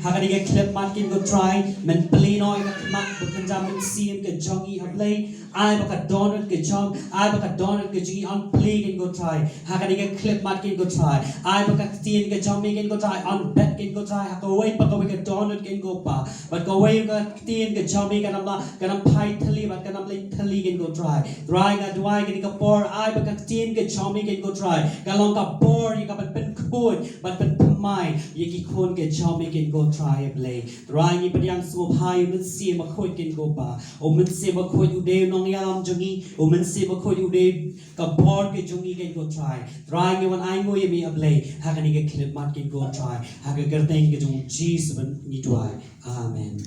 Hakani ke clip markin go try. Men play no ika mak bukan jamin sim ke jongi play. I baka donut ke jong. I baka donut ke jongi on play can go try. Hakani ke clip markin go try. I baka tin ke jongi can go try. On bet can go try. Hakaway baka ke donut can go pa. But go away ka tin ke jongi kanam pie thali but kanam lay thali can go try. Dry ka dry can go pour. I baka tin ke jongi can go try. Kalong ka pour you ka pen kuy but pen pynthymmai yaki kon ke jongi can go try play. Dry ni pen yang sup high men see ma koy can go pa. O men see ma koy uday nong yalam jongi. O men see ma koy uday ka pour ke jongi can go try. Dry ni wan I go yemi play. Hakani ke clip mat can go try. Hakani kerteng ke jong Jesus ben ni try. Amen.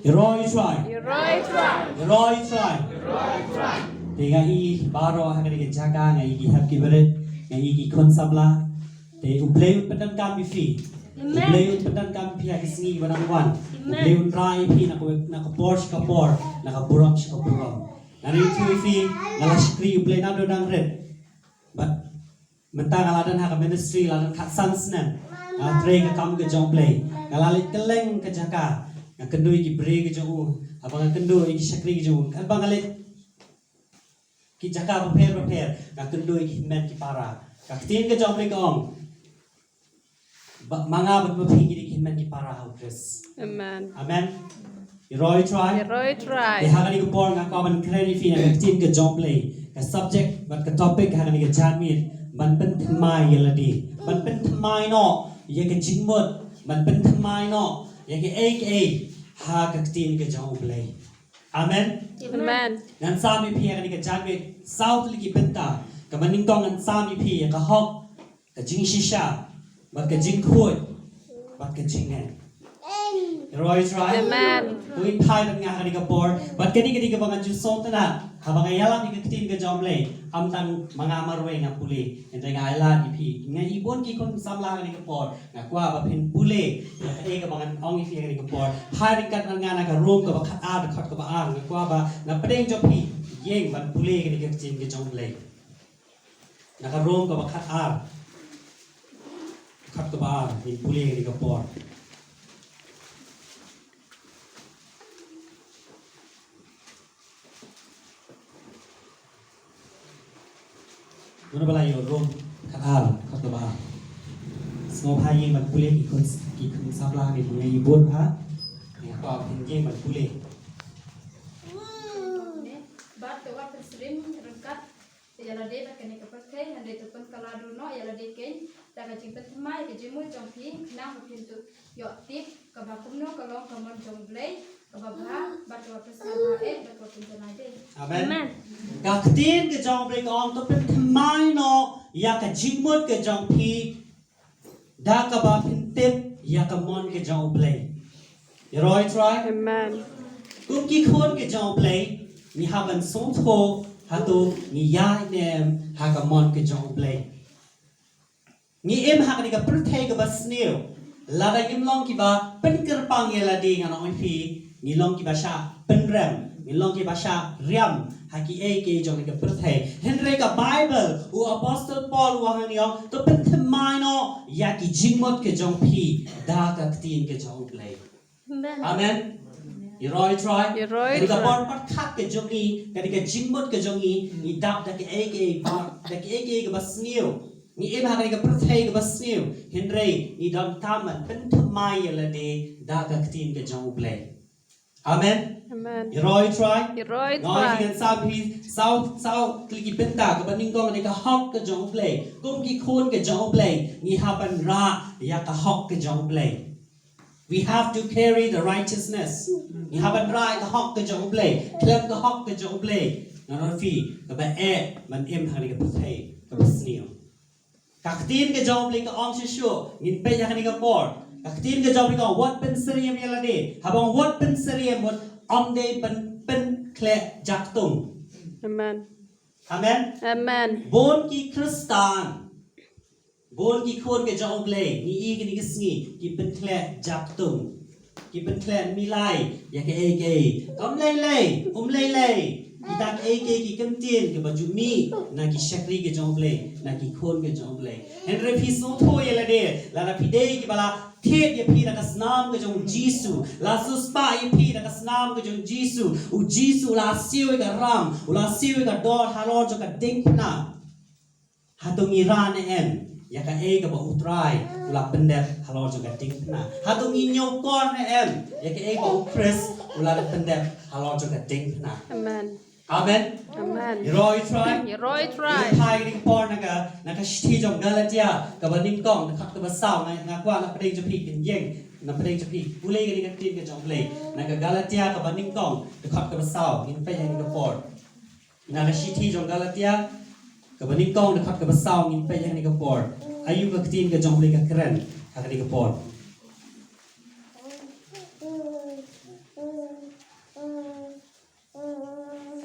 Roy try. Roy try. Tiga i baro hakani ke jaga ngai ki happy birthday ngai ki kon sabla. Te uplay pedan kami fi. Uplay pedan kami fi hakisni barang wan. Uplay try fi nak Porsche ka por nak buram ka buram. Nari tu fi ngalashkri uplay na do dang red. But mentang aladan hak ministry aladan kat sansnen. Tray ka kam ke jong play. Ngalalit keleng ke jaka. Ngakendui ki bre ke jong. Abang ngakendui ki shakri ke jong. Abang ngalit ki jaka prepare. Ngakendui ki men ki para. Kaktin ke jong play kong. Manga bat mapingi ki men ki para haukres. Amen. Roy try. Di hakani ko por ngakaman kredi fi na kaktin ke jong play. Ka subject bat ka topic hakani ke janmit. Man pynthymmai yeladi. Man pynthymmai no. Ye ke jingmut. Man pynthymmai no. Ye ke ha kaktin ke jong play. Amen. Ngan sami pi hakani ke janmit. South ligi penta. Ka maning tong ngan sami pi ka hok. Ka jing shisha. Bat ka jing kuy. Bat ka jing en. Roy try. Tuin pai bat nga hakani ka por. Bat kani ka bangan ju song tana. Habang ayalam ni kaktin ke jong play. Amtang mga marwe nga puli. Entay nga aylan ipi. Nga ibon ki kon samla ni kapor. Nga kwa ba pin puli. Nga ka bangan ong ipi ni kapor. Hari kat nga na ka room ka ba khat ad khat ka ba ang. Nga kwa ba na pedeng jopi. Yeng ban puli ni kaktin ke jong play. Na ka room ka ba khat ad. Khat ka ba ang. Ni puli ni kapor. Mana bala yo rom kaal khat ba smo phai man pule ki kun sabla ni ngai bon ha ni pa pin je man pule bat to wat srim rengkat yala de ta kene ka pakai hande to pun kaladu no yala de ken ta ka jing pynthymmai ke jimu jong pi na pin tu yo tip ka ba kumno ka long ka mon jong blay ka ba bat to wat srim ba ko pin janai de. Amen. Kaktin ke jong blay ong to pynthymmai no ya ka jingmut ke jong pi da ka ba pin tip ya ka mon ke jong blay. Roy try. Kum ki khon ke jong blay ni haban song tho hatu ni ya nem ha ka mon ke jong blay. Ni em ha ka ni ka prthai ka ba sneo. La da kim long ki ba pen kerpang ya la di nga no pi ni long ki ba sha pen rem ni long ki ba sha riam haki ke jong ka prthai henry ka bible u apostle paul wa han yong to pynthymmai no ya ki jingmot ke jong pi da ka tin ke jong blay. Amen. Roy try. Jadi ka por pat khat ke jong ni ka jingmot ke jong ni dap da ke ba da ke ba sneo ni em ha ka prthai ka ba sneo henry ni dam taman pynthymmai ya la de da ka tin ke jong blay. Amen. Roy try. Nói khi gần sau kliki benta ka baning kong ni ka hok ka jong play. Kum ki khôn ka jong play. Ni haban ra ya ka hok ka jong play. We have to carry the righteousness. Ni haban ra ka hok ka jong play. Klem ka hok ka jong play. Nanon fi ka ba man em ha ni ka puthai ka basnio. Kaktin ka jong play ka ong shisho. Ngin pe ya ka ni ka por. Kaktin ka jong play ka what pen seriam ya la de. Habang what pen seriam what om de pen kle jak tung. Amen. Bon ki Kristan. Bon ki khôn ke jong play. Ni i ke ni ke sngi ki pen kle jak tung. Ki pen kle mi lai ya ke. Om lay lay. Kita ki kemtin ke baju mi na ki shakri ke jong play na ki khon ke jong play henry phi so tho ye la de la na phi de ki bala thet ye phi na ka snam ke jong jisu la su spa ye phi na ka snam ke jong jisu u jisu la siwe ka ram u la siwe ka dor halor jo ka ding na hatung iran em ya ka e ka ba utrai u la pendep halor jo ka ding na hatung inyo kon em ya ka e ba u chris u la pendep halor jo ka ding na Amen. Amen. Amen. Roy try. Roy try. Thai ring por naga shti jong Galatia ka baning kong na khak ka basaw na kwa na pedeng japi kin yeng na pedeng japi ulei ka ni ka tin ka jong play naga Galatia ka baning kong na khak ka basaw in pe yang ka por naga shti jong Galatia ka baning kong na khak ka basaw in pe yang ka por ayu ka tin ka jong play ka kren ka ni ka por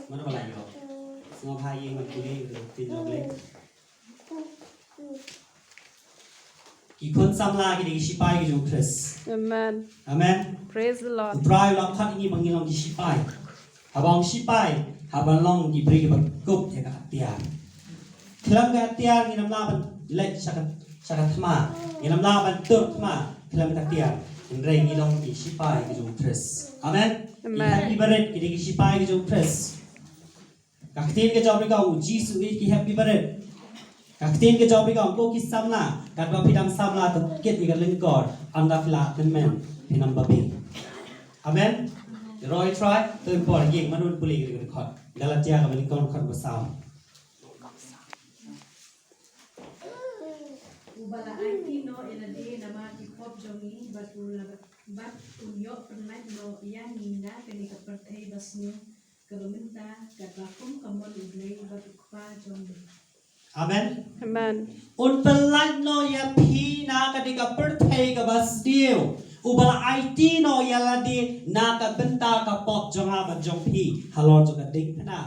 mana ba lai yo semua hai yang kuli tin jong play ki kon samla ki di sipai ki jong Chris Amen. amen Praise the Lord. Utrai lam khat ini bangilong ki sipai habang sipai habang long ki bri ki bakup ya ka tiar kelam ka tiar ni nam la ban let sakat thma ni nam la ban tur thma kelam ka tiar in rei ni long ki sipai ki jong Chris amen Amen. happy birthday ki di sipai ki jong Chris kaktin ke job ka u jisu ki happy birthday kaktin ke job ka ko ki samla kat ba pidam samla to ket ni ka ling god anda fla men pinam babi amen roy try to por yeng manun puli ki khot Galatia ka mani kon khot basaw Ubala IT no elade nama hip-hop jongi bat unyo pernah no yani na kini kepertai basnya kebeminta katakum kamon ublay bat ukpa jongi. amen Amen. un pelan no ya phi na ka di ka perthai ka bas dio ubala it no ya la di na ka benta ka pop jonga ba jong phi halor jo ka ding na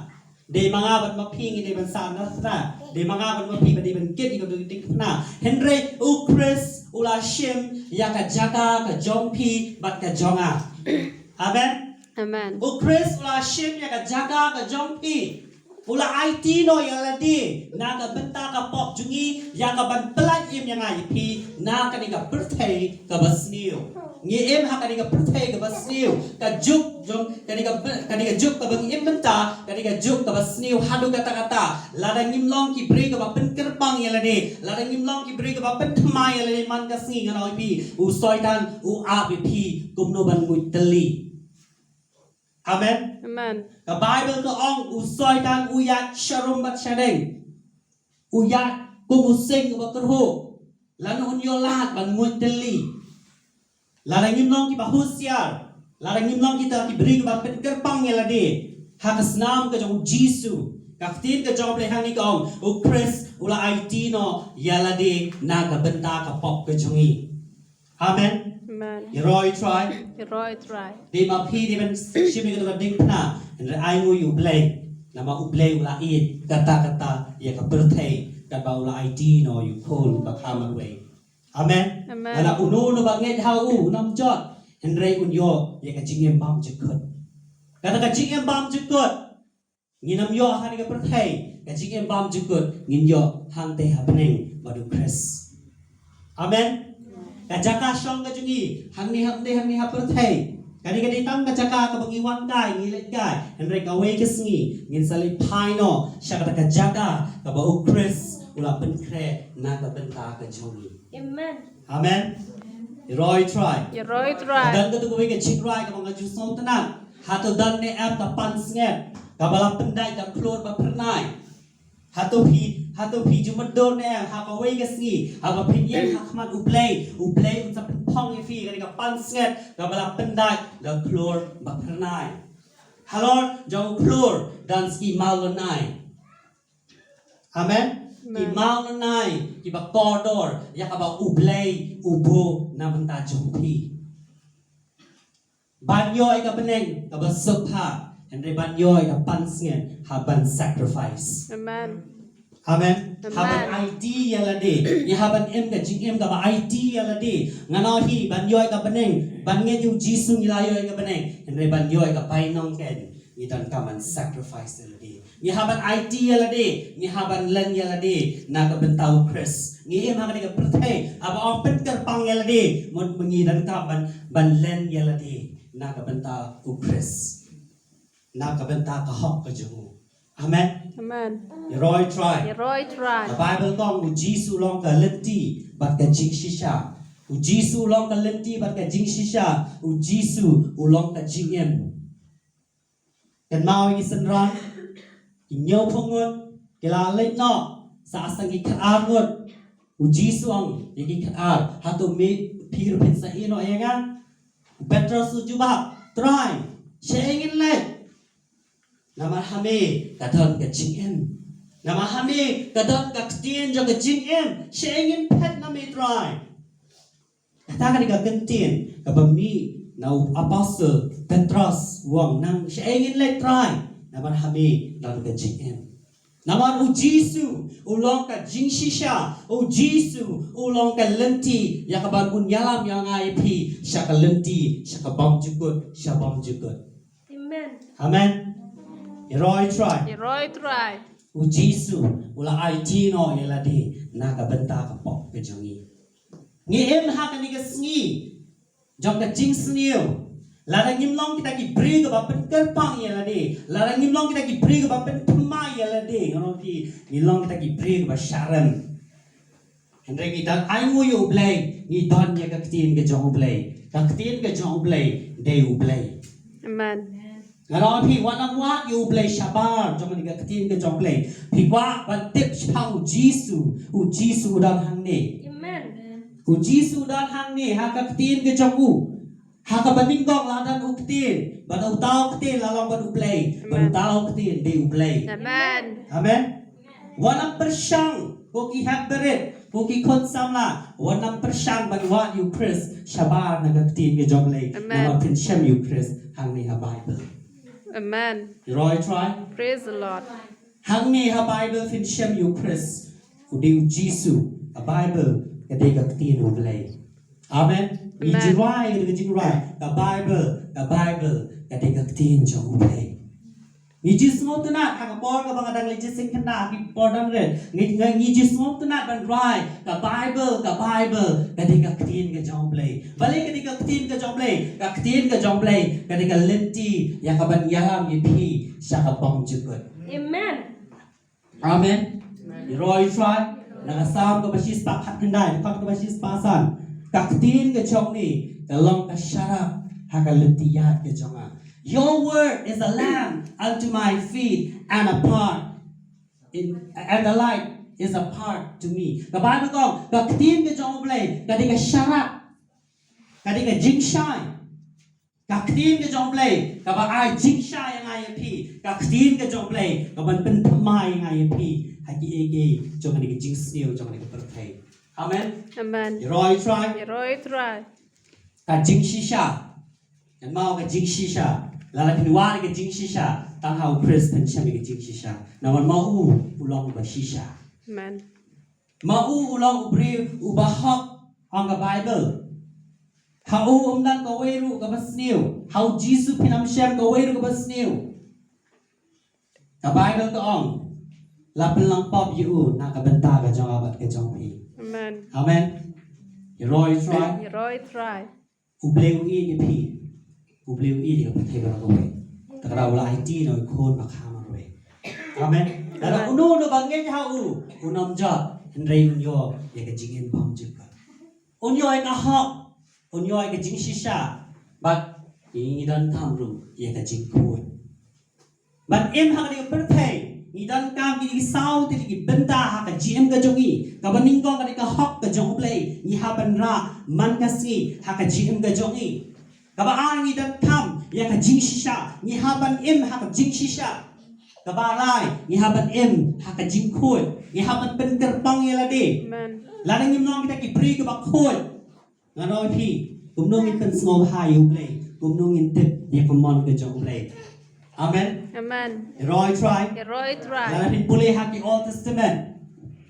de manga ban ma phi ngi de ban sa na sa de manga ban ma phi ba de ban ket ka do ding na henry u chris ula shim ya ka jaga ka jong phi bat ka jonga amen Amen. u chris ula shim ya ka jaga ka jong phi ula IT no ya la di na ka benta ka pop jungi ya ka ban pelat im yang ai phi na ka ni ka birthday ka basniu ngi em ha ka ni ka birthday ka basniu ka juk jong ka ni ka juk ka bang im benta ka ni ka juk ka basniu hadu kata kata la da ngim long ki bre ka ba pen kerpang ya la di la da ngim long ki bre ka ba pen thmai ya la di man ka singi nganoi pi u soitan u a bi phi kum no ban mui teli amen Amen. Ka Bible ka ong usoy tan uyat sharum bat shadeng uyat kum using ba kerho lan un yo lat ban ngun teli la ngim long ki ba husiar la ngim long kita ki bri ba pet kerpang ya lade hakas nam ka jong jisu ka tin ka job le hang ni ka ong u chris ula it no ya lade na ka benta ka pop ka jongi amen Amen. Roy try Roy try. di ma phi di ben shimi ka ding na and ai ngu yu play nama u play ula it kata ya ka birthday ka ba ula IT no yu khol ba khama way amen Amen. ala unu no ba nge ha u nam jot and rei un yo ya ka jing em bam jikot kata ka jing em bam jikot ngi nam yo ha ni ka birthday ka jing em bam jikot ngin yo hang te happening ba du chris amen kajaka shong ka jungi hangni hapurthai kani tam kajaka ka bangi wan kai ni let kai henry ka we kisngi ngin sali phaino shakata kajaka ka ba chris ula ben kre na ka ben ta ka jungi Amen. amen roy try Roy try. dan ka tu we ka chik rai ka banga ju som tanan hatu dan ne app ta pan snget ka bala pendai ka klor ba pernai hatu phi jumador ne ha ka we ka sngi ha ba phin yen ha khman uplay un sa phong e fi ka pan snget ka bala pendai la klor ba pernai halor jong klor dan ski malonai amen ki malonai ki ba kodor ya ka ba uplay ubo na banta jong phi ban yo ai ka beneng ka ba sukha and re ban yo ai ka pan snget ha ban sacrifice Amen. amen Amen. haban idea la de ya haban em ka jing em ka ba idea la de ngana hi ban yo ka beneng ban nge ju jisu ni la yo ka beneng and re ban yo ka pai nong ken ni dan kaman sacrifice lagi ni haban idea lagi ni haban len lagi na ka bentau Chris ni em hakan ka perthai aba ong pen terpang lagi mun mengi dan kaman ban len lagi na ka bentau Chris na ka bentau ka hok ka jung amen Amen. Roy try Roy try. the Bible kong u Jisu long ka lenti bat ka jing shisha u Jisu long ka lenti bat ka jing shisha u Jisu u long ka jing em kan mau gi sen ron ki nyau phongun ki la lek no sa sang gi khat ngut u Jisu ang gi khat ha to me phir phin sa ino enga Petrus u juba try shengin lek nama hame kadon ka jing em nama hame kadon ka tien jo ka jing em shengin phet na me try kata ka kentin ka bami nau apostle Petrus wang nang shengin lek try nama hame dan ka jing em nama u Jisu ulong ka jing shisha u Jisu ulong ka lenti ya ka ban un yalam yang ai pi sha ka lenti sha ka bom jukut sha bom jukut Amen. amen Roy try Roy try. u Jisu ula IT no eladi na ka benta ka pok ke jangi ngi em ha ka ni ka sngi jong ka jing sniu la ra ngim long kita ki bri ka ba pen ker pang eladi la ra ngim long kita ki bri ka ba pen thmai eladi ngono ki ngim long kita ki bri ka ba sharan hendre ki dan ai ngu yu blai ni don ya ka tin ke jong blai ka tin ke jong blai de u blai Amen. Ngaro pi wanam wa you play shabar jong ni ka tin ke jong play pi wa ban tip chau u Jisu dan hang ni Amen. u Jisu dan hang ni ha ka tin ke jong u ha ka baning gong la dan u tin ban u tau tin la long ban u play ban tau tin de u play Amen. amen wanam persyang ko ki hak beret ko ki kon samla wanam persyang ban wa you Chris shabar na ka tin ke jong lay na tin shem you Chris hang ni ha Bible Amen. Roy try Praise the Lord. hang ni ha Bible fin shem you Chris u de Jisu a Bible ka de ka tin u blay amen ni Amen. jirai ka jirai ka Bible ka de ka tin jong u blay ni jismo tunat ha ka por ka bang adang leje sing khana ki por dang re ni jismo tunat ban rai ka Bible ka de ka tin ka jong blay bale ka de ka tin ka jong blay ka tin ka jong blay ka de ka lenti ya ka ban yalam yi pi sha ka bong jukut Amen. amen Roy try nakasam ka basis pa khat khandai ka basis pasan ka tin ka jong ni ka long ka sharap ha ka lenti yat ka jonga your word is a lamp unto my feet and the light is a part to me the Bible kong ka tin ka jong blay ka de ka sharap ka de ka jing shai ka tin ka jong blay ka ba ai jing shai yang ai pi ka tin ka jong blay ka ban pen thmai yang ai pi ha ki ege jong ni ka jing sneu jong ni ka perthai amen Amen. Roy try Roy try. ka jing shisha and mau ka jing shisha la la pinwa ka jing shisha tang hau Chris pen sham ka jing shisha na wan mau ulong ba shisha Amen. mau ulong ubri ubahok ang ka Bible hau dan ka weru ka basniu hau Jisu pinam sham ka weru ka basniu ka Bible ka ong la pelang pop yu na ka benta ka jong abat ka jong pi Amen. amen Roy try Roy try. ubleu i pi ubleu i ka pathe ba ko we takra ula IT no khon ma khama we amen dara uno no bangen ha u unam ja hendrei unyo ye ka jingin bang jika unyo ka ha unyo ka jing shisha but ni dan tamru ye ka jing khoi but em ha ka pathe ni dan kam ki sau ti ki benta ha ka gm ka jongi ka baning ko ka hok ka jong play ni ha ban ra man ka si ha ka gm ka jongi ka ba ai ni dan kam ya ka jing shisha ni ha ban em ha ka jing shisha ka ba lai ni ha ban em ha ka jing khoi ni ha ban pen terbang ya la de Amen. la dang im nong kita ki pri ka ba khoi ngano pi kum nong in pen sngo ha yu play kum nong in tip ya ka mon ka jong play amen Amen. Roy try Roy try. la pin puli ha ki Old Testament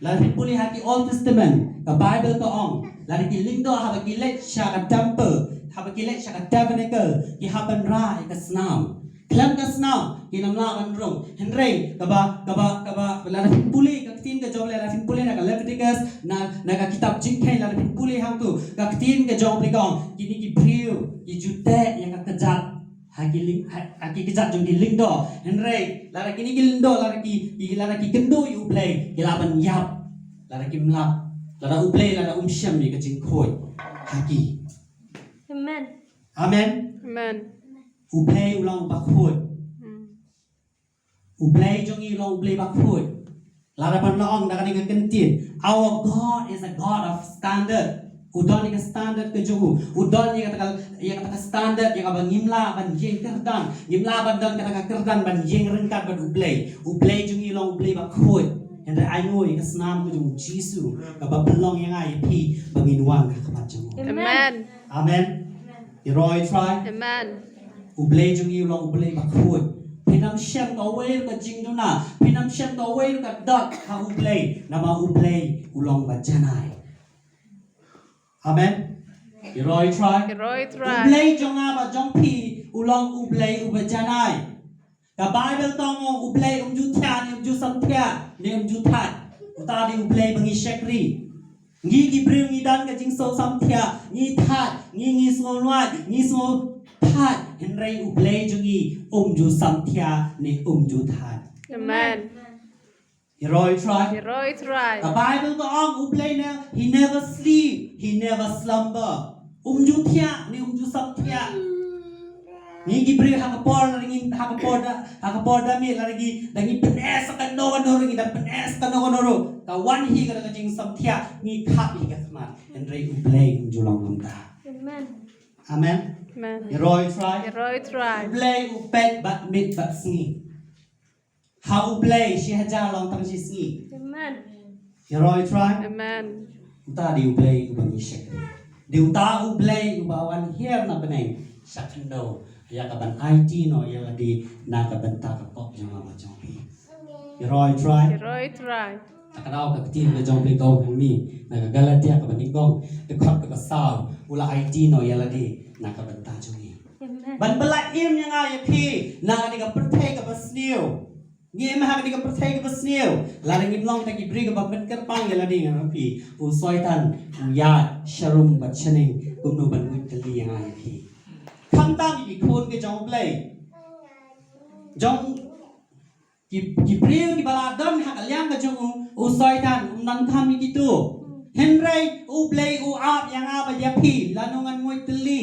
la pin puli ha ki Old Testament ka Bible ka ong la ki lingdo ha ki let sha ka temple ha ki let sha ka tabernacle ki ha ban ra ka snam Kelam kasnau kinam la ban rong henry kaba la fin puli ka tin ka job la fin puli na ka Leviticus na ka kitab jing kai la fin puli hang tu ka tin ka job li kong kini ki priu ki jute yang ka kejat haki kejat jong ki lindo henry la kini ki lindo la ki kendo yu play ki la ban yap la ki mlap la uplay la syam ni ka jing khoi haki Amen. amen Amen. uplay ulang bakhoi uplay jong i long uplay bakhoi larapan laong da kani kentin our God is a God of standard udon ni standard ke jogu udon ni kata standard yang abang ngimla ban jeng kerdan ngimla ban dan kata kerdan ban jeng rengkat ban uplay jong i long uplay bakhoi hendak ai ke senam ke jong jisu ka ba belong yang ai pi bangin wang ka kapat jong Amen. amen Roy try Amen. ublay jong i long ublay bakhoi pinam syam ka way ka jing do na pinam syam ka way ka dot ka ublay nama ublay ulong ba janai amen Roy try Roy try. ublay jong a ba jong pi ulong ublay uba janai ka bible tong ublay ju thya ni ju sam thya ni ju that uta di ublay bangi shakri ngi ki bring ni dan ka jing so sam thya ni that ni so lwa ni so that henry ublay jungi ju sam thya ni ju that Amen. Roy try Roy try. the bible go on ublay na he never sleep he never slumber ju thya ni ju sam thya ni ki bring hakapor ringin hakapor da mi lagi penes kan no ringi da penes kan no ka wan hi ka jing sam thya ni khap hi ka khma henry ublay ju long lamda Amen. amen Amen. Roy try Roy try. ublay upet bat mit bat sngi how ublay shi haja long tang shi sngi Amen. Roy try Amen. uta di ublay ubang ishek di uta ublay ubawan here na beneng sakno ya ka ban IT no ya di na ka ban ta ka pop jong ma jong pi Roy try Roy try. takaraw ka tin na jong pi go mi na ka galatia ka ban ingong the khot ka saw ula IT no ya di na ka ban ta jong ni Amen. ban bala im yang ay pi na ka ka perthai ka basniu ngi ma ha ka perthai ka basniu la ring long ta ki bri ka ban ker pang ya di nga pi u soitan u ya sharum bat chaning kumno ban wi kali yang ay pi kham ta mi khon ke jong play jong ki bri ki bala dam ha ka liam ka jong u soitan nan tham mi ki tu henry u play u ap yang a ba ya pi la no ngan ngoi tli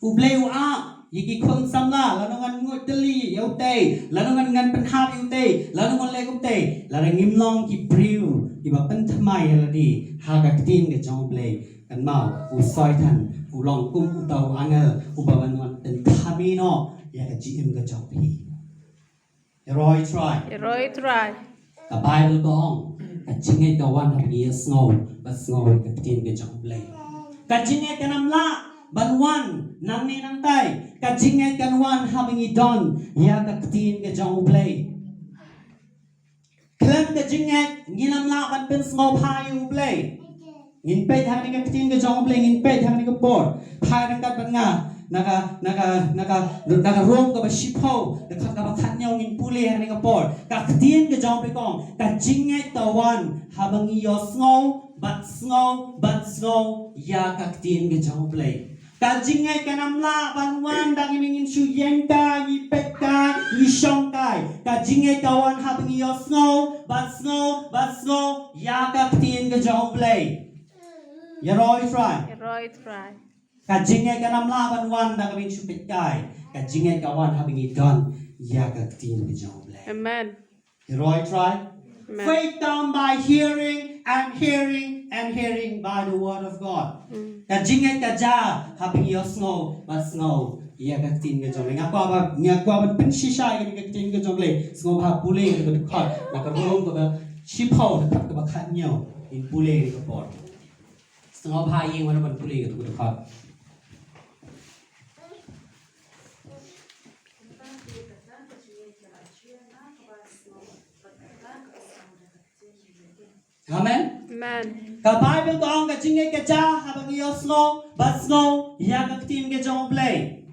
u play u ap yiki khon samla la no ngan ngoi tli yau te la no ngan pen hap yau te la no ngan le kum te la ngim long ki priu ki ba pynthymmai la di ha ka tin ke jong play kan mau u soi than u long kum u tau angel u ba ban wan ten thami no ya ka ji im ka jong pi Roy try Roy try. ka bible ko ong ka jingai ka wan ha ni snow ba snow ka tin ke jong play ka jingai ka nam la ban wan nang ni nang tai ka jingai kan wan having it done ya ka tin ke jong play klem ka jingai nginam la ban pen snow pa yu play ngin pe thang ni ka tin ke jong play ngin pe thang ni ka por pa nang ka ban nga naka rom ka ba shipo da khat ka ba khat nyong ngin puli hang ni ka por ka tin ke jong play kong ka jingai ta wan having yo snow but snow ya ka tin ke jong play ka jingai ka nam la ban wan dang mingin shu yen ka yi pet ka yi shong kai ka jingai ka wan having yo snow but snow ya ka tin ke jong play ya Roy try Roy try. ka jingai ka nam la ban wan dang mingin shu pet kai ka jingai ka wan having it done ya ka tin ke jong play Amen. ya Roy try Amen. faith come by hearing and hearing by the word of God ka jingai ka ja having your snow but snow ya ka tin ke jong nga kwa ba pin shi shai ka tin ke jong le snow ba pule ka ka khat na ka rom ka shipau ka ka ba khat nyo in pule ka por snow ba yeng wa ban pule ka ka khat Amen. Amen. Ka Bible ko ang ka jingai ka ja habang iyo snow but snow ya ka tin ke jong play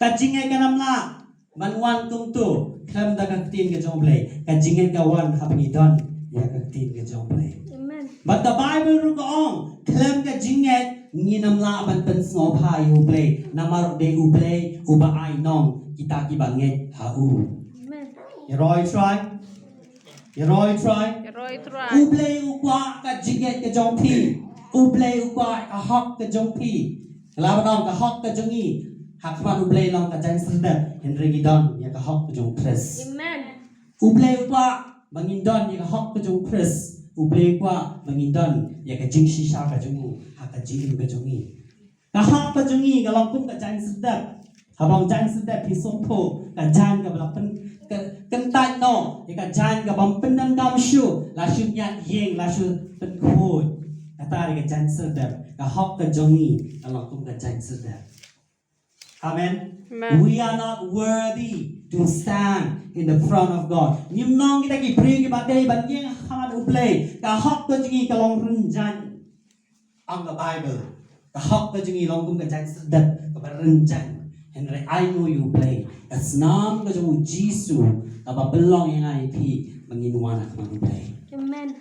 ka jingai ka namla man wan tung tu klam da ka tin ke jong play ka jingen ka wan hapni don ya ka tin ke jong play Amen. but the Bible ru ka ong klam ka jinget ni nam la ban pen sngo pha yu play namar de u play u ba ai nong kita ki banget ha u Amen. Roy try Roy try. u play u kwa ka jinget ke jong phi u play u kwa ka hok ke jong phi la ba nong ka hok ke jong ni hak man u play long ka jang senda henry gidon ya ka hok ke jong press Amen. u play u kwa bangin don ya ka hok ke jong press u play kwa bangin don ya ka jing shisha ka jong u hak ka jing ke jong ni ka hok ke jong ni ka long kum ka jang senda habang jang senda phi som tho ka jang ka bla pen kan tai no ya ka jang ka bam pen dan kam shu la shu nya yeng la shu pen khoi ka ta ka jang senda ka hok ke jong ni ka long kum ka jang senda Amen. Amen. We are not worthy to stand in the front of God. Nhưng nong kita ki pray ki badai ban yang haman uplay ka hok ko jingi ka long renjan on the Bible. Ka hok ko jingi long kum ka jan sedat ka renjan. Henry I know you play. As nam ka jong Jesus ka ba belong yang ai pi manginuan ka man uplay. Amen.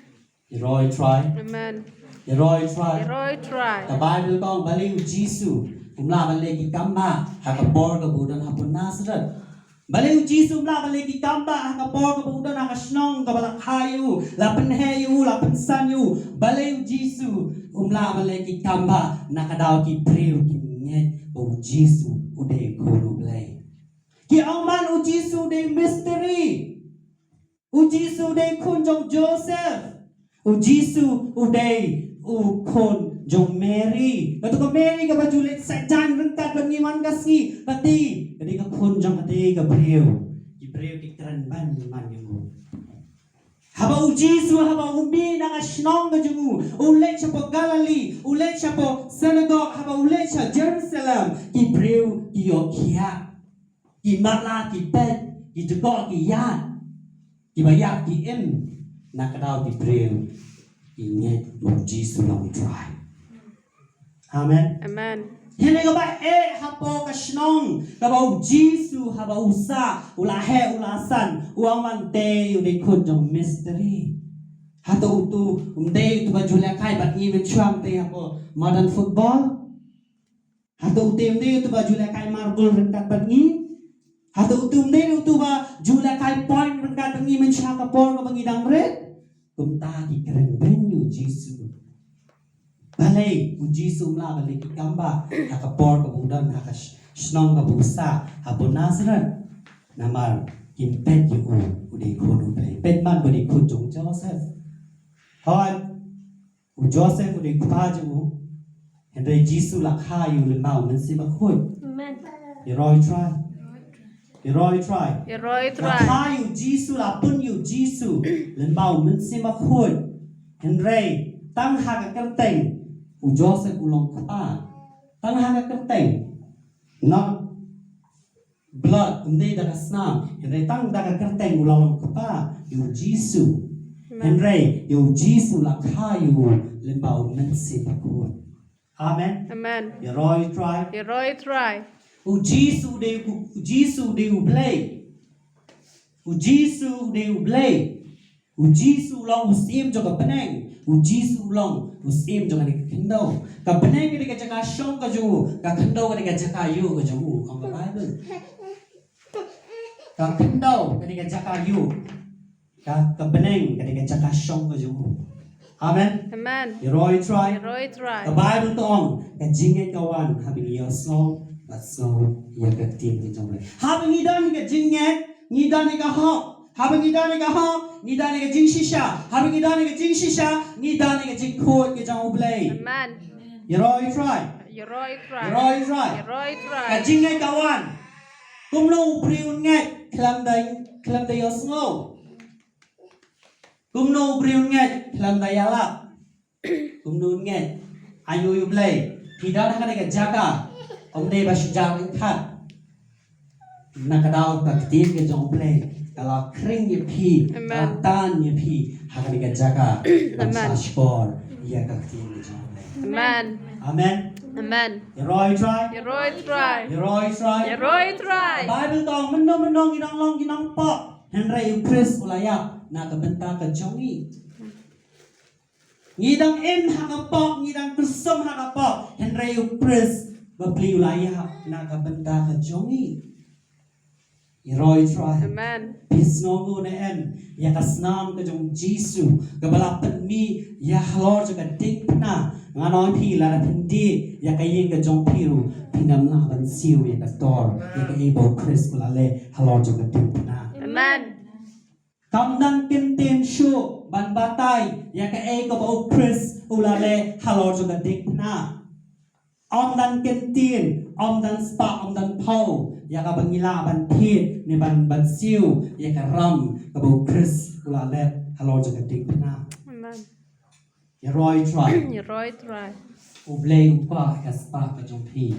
Roy try. Amen. Roy try. Roy try. The Bible kong baliw Jesus. Umla balegi kamba hakapor ka budan hapon nasrat. Baliw Jesus umla balegi kamba hakapor ka budan hakasnong ka balakhayu lapan heyu lapan sanyu. Baliw Jesus umla balegi kamba nakadaw ki priu ki nget o Jesus ude kono blay. Ki angman o Jesus de mystery. O Jesus de kunjong Joseph. O Jesus ude o kon jong Mary. Katu ka Mary ka bajulit sa jan rengkat bangiman kasi pati kadi ka kon jong ati ka breu. Ki breu ki kran ban man yung. Haba u Jesus haba umi na ka shnong ka jungu. Ulet siya po Galilee, ulet siya po synagogue, haba ulet siya Jerusalem. Ki breu ki yokia. Ki mala ki pet, ki jugo ki yan. Ki bayak ki im. Nakadaw ki breu. Ingat Lord Jesus long try. Amen. Amen. Hindi ka ba hapo ka shnong ka ba Jesus haba usa ulahe ulasan uang mante udi kunjong mystery. Hato utu umde utu ba julia kai bat ni men chuam te hapo modern football. Hato utu umde utu ba julia kai marble rengkat bat ni. Hato utu umde utu ba julia kai point rengkat bat ni men chaka por ka bangidang red. Kumta ki keren benyu Jesus. Balay u Jesus la balay ki kamba hakapor ka budan hakas snong ka busa habon nasran namar kimpet yu u de kono play pet man bodi kunjong Joseph. Hon u Joseph u de kupa ju henry Jesus la kha yu le mau men si ba khoi. Amen. Roy try. Roy try. Roy La try. kha yu Jesus la pun yu Jesus le mau men si ma khoi. Henry tăng ha ka kan teng u Joseph ulong kapa tăng ha ka kan teng not blood umde da snam henry tăng da ka kan teng ulong kapa yu Jesus henry yu Jesus la kha yu le mau men si ma khoi. Amen. Amen. Roy try. Roy try. U Jesus de u play. U Jesus de u play. U Jesus long usim jo ka peneng. U Jesus long usim jo ka ni kendo. Ka peneng ni ka jaka shong ka jo. Ka kendo ka ni ka jaka yu ka jo. Ang Bible. Ka kendo ka ni ka jaka yu. Ka peneng ka ni ka jaka shong ka jo. Amen. Amen. Roy try. Roy try. The Bible to on ka jinget ka wan habing yo song but so ya ka tin ni jong le. Habing idan ka jinget ni dan ka ho. Habing idan ka ho ni dan ka jing shisha. Habing idan ka jing shisha ni dan ka jing khot ka jong play. Amen. Roy try. Roy try. Roy try. Roy Ka try. jinget ka wan. Kum no priun nget klam dai yo sngo. Kum no priun nget klam dai yala. Kum no nget ayu yu play. Tidak nak ka jaga. Ông đây bà sẽ giao đến thật. Nakadaw ka kitin ka jong play. Kalau kring ye pi, kalau tan ye pi, hakani ka jaga. Sa sport, ya ka kitin ka jong play. Amen. Amen. Amen. Roy try. Roy try. Roy try. Roy try. Bible tong menong ginang long ginang pok. Henry Chris ulaya na kabenta ka jongi. Ngidang in hakapok ngidang kusum hakapok. Henry Chris babli ulaya na kabenta ka jongi. Roy try. Amen. Pisnongu na en ya kasnam ka jong Jisu gabalapan mi ya halor ka ding na nganoi pi la pindi ya kayin ka jong piru pinam la ban siu ya ka tor ya ka ebo Chris kula le halor ka ding na Amen. kam dan tin shu ban batai ya ka e ka bo Chris ula le halor ka ding na om dan tin om dan spa om dan pau ya ka bangila ban pit ni ban siu ya ka ram ka bo Chris ula le halor ka ding na Amen. ya Roy try Roy try. Ublay ukwa ka spa ka jompi.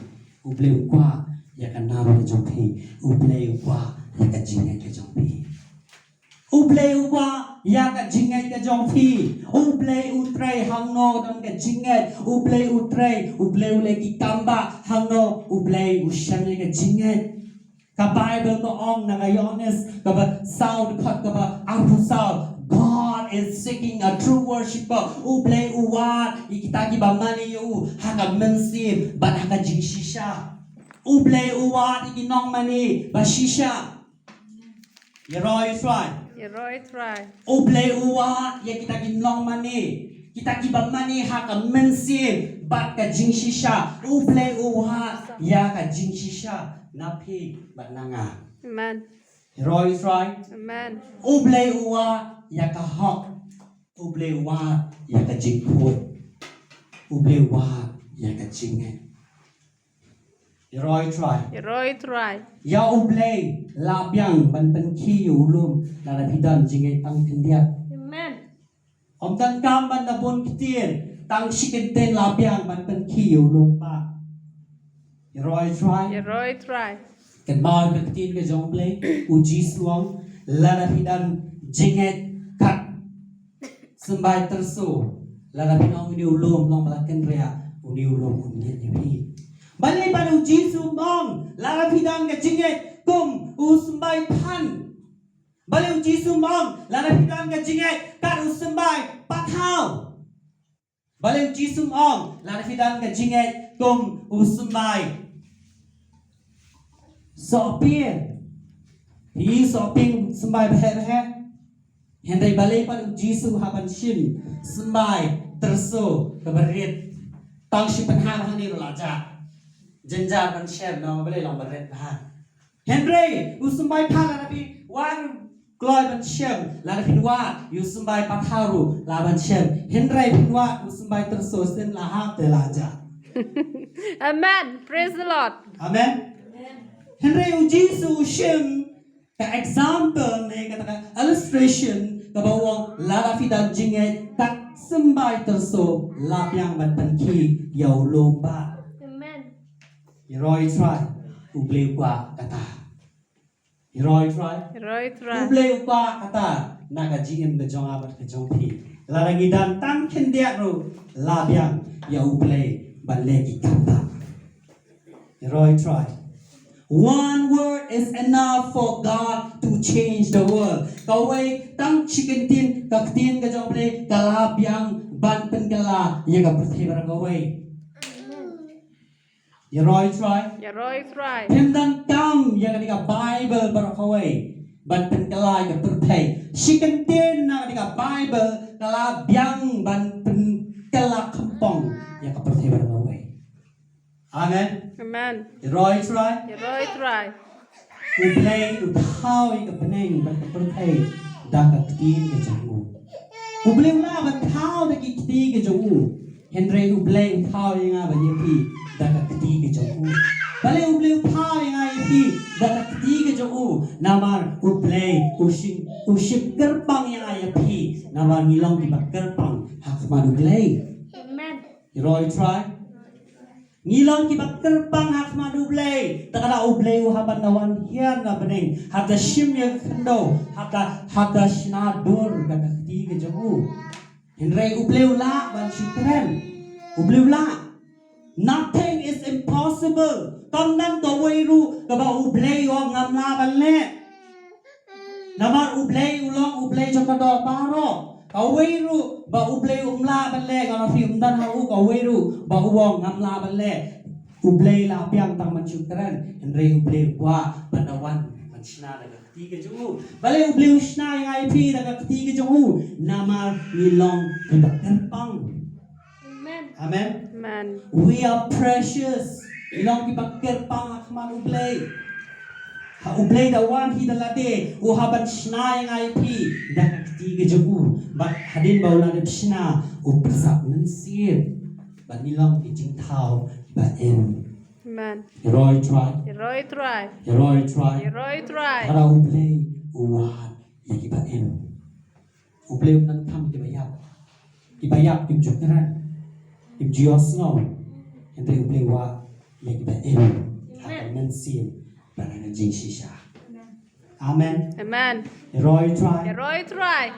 Ublay ukwa ya ka nam ka jompi. Ublay ukwa ya ka jingay ka jompi. Ublay ukwa ya ka jingay ka jompi. Ublay utray hangno dam ka jingay. Ublay utray ublay ulay ki tamba hangno ublay usyam ka jingay. Ka Bible ko ong nagayones ka ba sound cut ka ba aru sound God is seeking a true worshipper. Ublay uwat ikitagi ba mani yu haka mensib ban haka jingshisha. Ublay uwat ikinong mani ba shisha. Yeroy try. Roy try. Ublay uwat ya kitagi nong mani. Kitagi ba mani haka mensib bat ka jingshisha. Ublay uwat ya ka jingshisha. Napi ba nanga. Amen. Yeroy try. Amen. Ublay uwa ya ka hok. Ublay uwa ya ka jingput. Ublay uwa ya ka jingay. Roy try. Roy try. Ya ublay labyang ban pen ki ulum la pidan jingay tang tindia. Amen. Om tan kam ban da bon kitien tang shikenten labyang ban pen ki ulum pa. Roy try. Roy try. Kan mau berketin ke jomble uji suang lada hidan jinget kat sembai terso lada pinong uni ulum long balakan rea uni ulum uni ni balik pada uji suang lada hidan ke jinget kum usmbai pan balik uji suang lada hidan ke jinget kat usmbai patau balik uji suang lada hidan ke jinget kum usmbai Sopir, hi soping sembai behe Henry balik pada Jisu haban shim sembai terso keberit tang shipan hang hang ni rulaja jenjar ban shem no balik long berit ha Henry usumbai pala nabi wan gloy ban shem la nabi wa usumbai patharu la ban shem Henry pinwa usumbai terso sen la ha te laja Amen. Praise the Lord. Amen. Henry Jisu Shem ka example ne kata illustration ka bawang lara fidan jinget kat sembai terso lapyang ban ki yau lomba. Amen. Roy try ubleu kwa kata. Roy try Roy try. ubleu kwa kata naga jingem ke jong abat ke jong pi. Lara ngidan tang kendia ro lapyang ya ublei ban legi kata. Roy try. One word is enough for God to change the world. Kawai tang chicken tin kaktin ka jomble kalabyang ban penkala ya ka pertheba kawai. Ya Roy try. Roy try. Hemdan kam ya ka Bible bar kawai ban penkala ya perthei. Chicken tin na ka Bible kalabyang ban penkala kampong ya ka pertheba kawai. Amen. Amen. Roy try. Roy try. Ublay uthaw ka peneng ban perthei da ka tin ke jangu. Ublay la ban thaw da ki ti ke jangu. Henry ublay uthaw nga ba yepi da ka ti ke jangu. Bale ublay uthaw nga yepi da ka ti ke jangu. Namar ublay uship gerpang nga yepi namar ngilong di bak gerpang hakman ublay. Amen. Roy try. Ngilong ki bakterbang hak madu blay takada ublay uhaban nawan hian na bening hada shimya khando hada shnadur ka khti ke jamu Henry ublay ula ban shitren ublay ula Nothing is impossible. Kam nan to wei ru ka ba ublei yo ngam la ban le. Namar ublei ulong ublei jong ka do paro. Ka wei ru ba ublei la ban le ka na fi dan ha u ka wei ru ba uwong ngam la ban le. Ublei la piang tang man chu kran en rei ublei kwa banawan man shna daga ti ke ju. Bale ublei shna yang ai pi daga ti ke ju. Namar ilong ki ba pang. Amen. Amen. Amen. We are precious. Ilong ki bakir pang akman ublay. Ha ublay da wan hi da lade. U haban shna yang IP. Da kakti ke juku. Bat hadin baula de shna. U persak mensir. Bat ilong ki jing tau. Ba em. Amen. Roy try. Roy try. Roy try. Roy try. Hara ublay. U wan. Ya ki ba em. Ublay nan kam ki bayap. Ki bayap ki mjukiran. Ki mjios ngau. Yang ublay wa. Ya ki ba em. Hakan mensim. Barang jing shisha. Amen. Amen. Roy try. Roy try.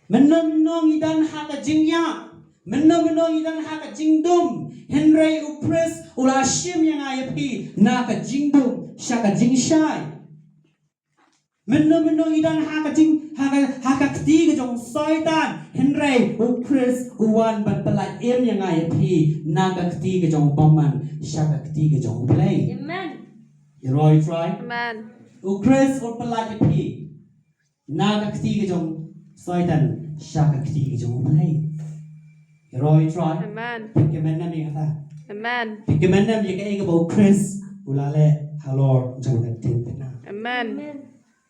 Menong idan haka jing ya. Menong idan haka jing dum. Henry upres ula shim yang ayapi. Naka jing dum. Shaka jing shai. Menong idan haka jing haka ketiga jong soitan. Henry upres uwan ban pelat em yang ayapi. Naka ketiga jong paman. Shaka ketiga jong play. Amen. Roy try. Amen. Ukres or pelagi pi. Naga ketiga jong soitan. Shaka ketiga jong play. Roy try. Amen. Pikemenam ni kata. Amen. Pikemenam ni kaya bau Chris. Ulale halor jong natin pina. Amen. Amen.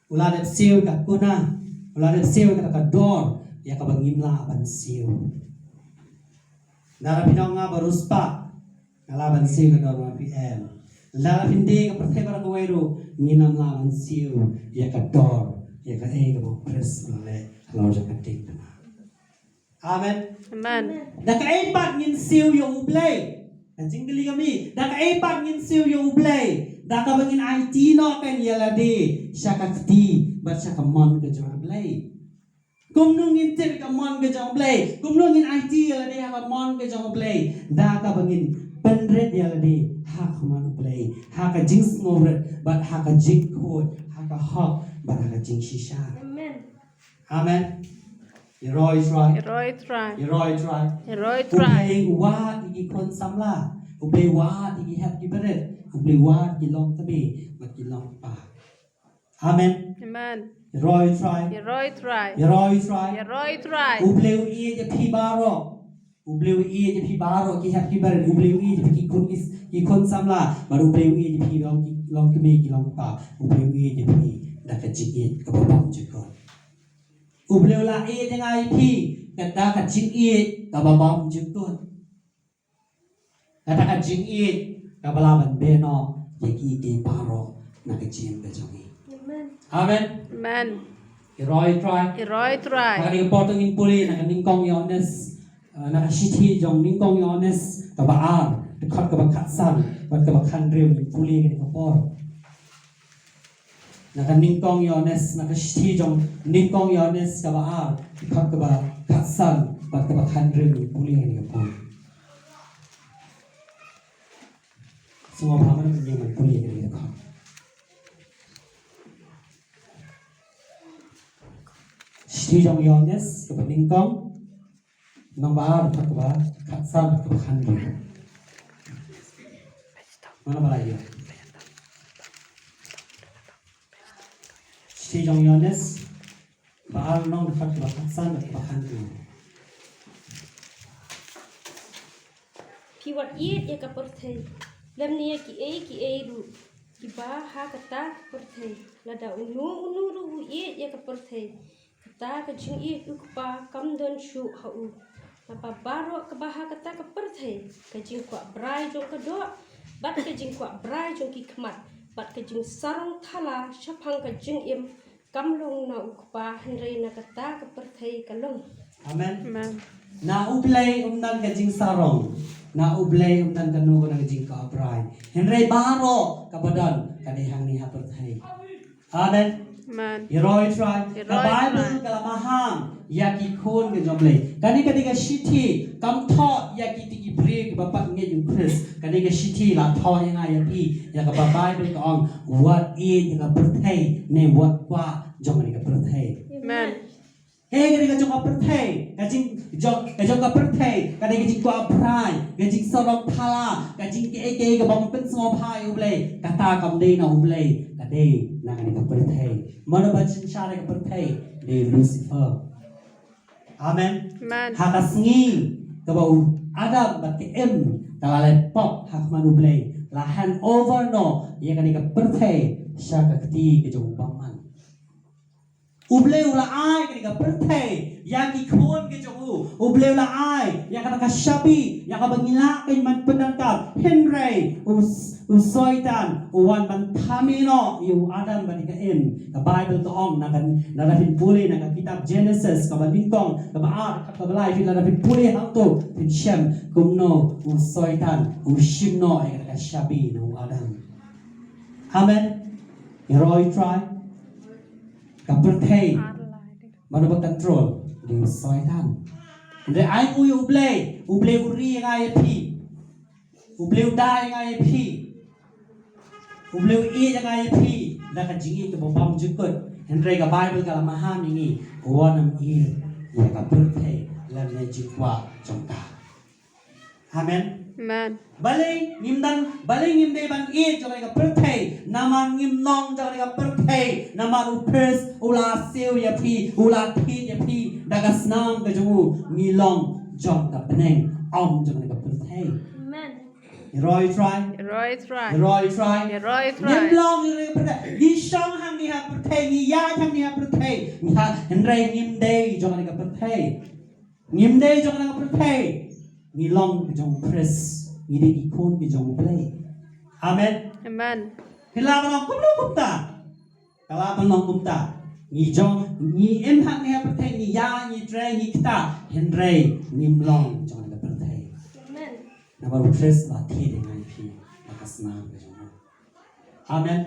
Ulale siu kat kuna. Ulale siu kat kador. Ya kabangimla aban siu. Nara pinong nga baruspa. Ngalaban siu kador mga PM. La hindi ka perthe para kuwero nginam la man siu ya ka dor ya ka e ka bo pres le halo ja ka tik na. Amen. Amen. Da ka e pat ngin siu yo ublay. An jingli kami da ka e pat ngin siu yo ublay. Da ka bangin IT no kan yala de syaka ti bat syaka mon ka jo ublay. Kumnung ngin tir ka mon ka jo ublay. Kumnung ngin IT yala de ka mon ka jo ublay. Da ka bangin pendret yala de hak man play haka jing snowret but haka jing code haka hawk but haka jing shisha. Amen. Amen. Roy try. Roy try. Roy try. Roy try. Ublay wa iki kon samla. Ublay wa iki hap ki beret. Ublay wa ki long tabi but ki long pa. Amen. Amen. Roy try. Roy try. Roy try. Roy try. Ublay i je pi baro. Ublay i je pi baro ki hap ki beret. Ublay i je ki kun ki kon samla. But ublay i je pi long ki me ki long pa. Ublay i je pi dak jigit ka babam jikon. Ublay la i je ngai pi ka dak jigit ka babam jikon. Dak jigit ka balaban beno yaki ki baro nak jim ka jongi. Amen. Amen. Amen. Roy try. Roy try. Kani potong in puli nak ningkong yones nak shiti jong ningkong yones ka baar dekat ka bakatsan bat ka bakhan rew ni puli ni ka por nak ningkong yones nak shiti jong ningkong yones ka baar dekat ka bakatsan bat ka bakhan rew ni puli ni ka por semua paman ni man puli ni ka shiti jong yones ka ningkong nang baar dekat ka bakatsan bat ka bakhan rew mana balai si jong yones baal nong dekat bakatsan bakhan tu Piwat iet ya kaperthei. Lam nia ki e ru. Ki ba ha kata perthei. Lada unu ru iet ya kaperthei. Kata ka jing iet u pa kam don shu ha u. Napa baro ka ba ha kata kaperthei. Ka jing kwa brai jong ka do. Bat ka jing kwa brai jong ki khmat. Bat ka jing sarong thala shapang ka jing im. Kam long na u pa henrei na kata kaperthei ka long. amen Amen. na ublay umdan ka jing sarong na ublay umdan ka no na jing ka brai henry baro ka badan kanihang ni haperthai amen Man. Heroi try. Heroi The Bible try. kalamaham yaki kun ke jomble. Kani ketika shiti kam tho yaki tiki break bapak nge yung Chris. Kani ke shiti la tho yang ayapi ya ka Bible ka on what is yang ka berthai ne what kwa jomble ka berthai. Man. Hey ketika jom ka berthai kajing jom ka berthai kani ke jing kwa prai kajing sorok thala kajing ke ka bang pen small pie uble kata kam dei na uble kade na kani ka berthai. Mana bacin syara ka berthai de Lucifer. Amen. Man. Hakasngi kabau Adam bat ke em kalale pop hak manuble la hand over no ya kani ka berthai syaka keti ke jom baman. Uble ula ai kani ka berthai ya ki khon ke jom uble ula ai ya kana ka shabi ya ka bangila ken man penangkap Henry usoitan uwan man thamino yu Adam bat ke em ka Bible to ong na kan na fin puli na ka kitab Genesis ka bandingtong ka baat ka balai fin na fin puli hang to fin shem kumno usoitan ushimno ya kana ka shabi no Adam. Amen. Heroi try ka berthai mana ba control di syaitan. Để ai ui uble uri ngai phi uble dai ngai phi uble i ngai phi da ka jingi ke bom jukut henry ka Bible ka maham ni wanam i ya ka berthai lan ne jikwa jongka. Amen. Man. Balai ngimde ban i jong ka berthai nama ngimnong jong ka berthai nama upres ula siu ya phi ula thi ya phi daga snam ka jongu ngilong jong ka peneng om jong ka berthai. Amen. Heroi try Heroi try. Heroi try Heroi try. ngimlong jong ka berthai di song hang ni ha berthai ni ya hang ni ha berthai ni ha henry ngimde jong ka berthai ngimde jong ka berthai ngilong jong pres ngide ikon ke jong play. Amen. Amen. Hilaban kumta kalaban long kumta ni jong ni em hak ni perthai ni ya ni tre ni kita henry nim long jong ka perthai. Amen. Na baru pres la thi de ngai phi la kasna ke jong. Amen.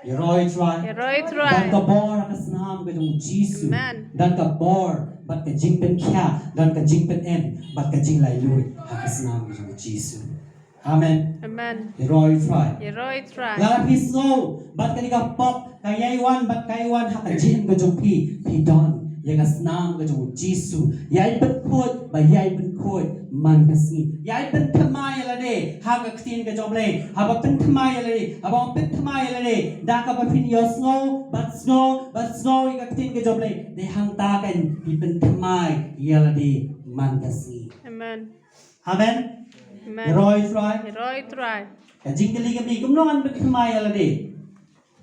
Heroi try Heroi dan try. ka bor ka snam ke jong Jesus Amen. dan ka bor bat ka jing pen kya dan ka jing pen em bat ka jing lai lui ha ka snam ke jong Jesus. Amen. Amen. Heroi try Heroi try. Lara pisno bat kanika pop kayai wan bat kai wan hak jin ka jong pi don ya ka snam ka jong jisu yai bet khot ba yai bet khot man ka si yai bet thamai la de ha ka tin ka jong le ha ba pen thamai la de ha ba pen thamai la de da ka ba phin yo snow ka tin ka jong le de hang ta kan pi pen thamai ya la de man ka si. Amen. Amen. Amen. Heroi try Heroi try. ka jing kali kami kumnongan bet thamai ala de